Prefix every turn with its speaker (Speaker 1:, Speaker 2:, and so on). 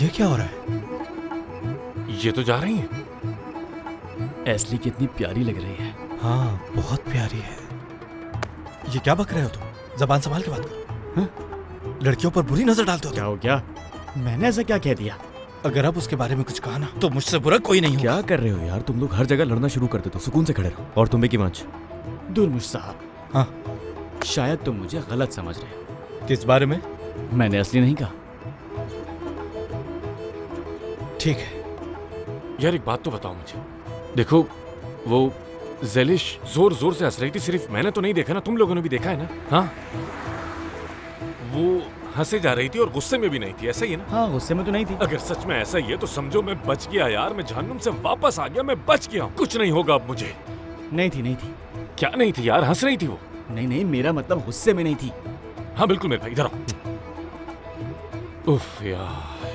Speaker 1: ये क्या हो रहा है?
Speaker 2: ये तो जा रही है।
Speaker 3: एस्ली कितनी प्यारी लग रही है।
Speaker 1: हाँ, बहुत प्यारी है। ये क्या बक रहे हो तुम? जबान संभाल के बात करो।
Speaker 3: हाँ?
Speaker 1: लड़कियों पर बुरी नजर डालते हो
Speaker 3: क्या
Speaker 1: तुम।
Speaker 3: हो गया? मैंने ऐसा क्या कह दिया?
Speaker 1: अगर अब उसके बारे में कुछ कहा ना तो मुझसे बुरा कोई नहीं होगा।
Speaker 4: क्या कर रहे हो यार, तुम लोग हर जगह लड़ना शुरू कर देते हो। सुकून से खड़े रहो। और तुम की मंच।
Speaker 3: दुर्मुश साहब,
Speaker 1: हाँ,
Speaker 3: शायद तुम मुझे गलत समझ रहे हो।
Speaker 1: किस बारे में?
Speaker 3: मैंने असली नहीं कहा।
Speaker 1: ठीक है।
Speaker 2: यार एक बात तो बताओ मुझे। देखो, वो ज़ेलिश जोर जोर से हंस रही थी, सिर्फ मैंने तो नहीं देखा ना, तुम लोगों ने भी देखा है ना? हाँ, वो हंसे जा रही थी और गुस्से में भी नहीं थी, ऐसा ही है ना?
Speaker 3: हाँ, गुस्से में तो नहीं थी।
Speaker 2: अगर सच में ऐसा ही है तो समझो मैं बच गया यार, मैं जहन्नुम से वापस आ गया, मैं बच गया हूँ। कुछ नहीं होगा अब मुझे।
Speaker 3: नहीं थी, नहीं थी।
Speaker 2: क्या नहीं थी यार? हंस रही थी वो।
Speaker 3: नहीं नहीं, मेरा मतलब गुस्से में नहीं थी।
Speaker 2: हाँ बिल्कुल मेरे भाई, इधर आओ। उफ यार,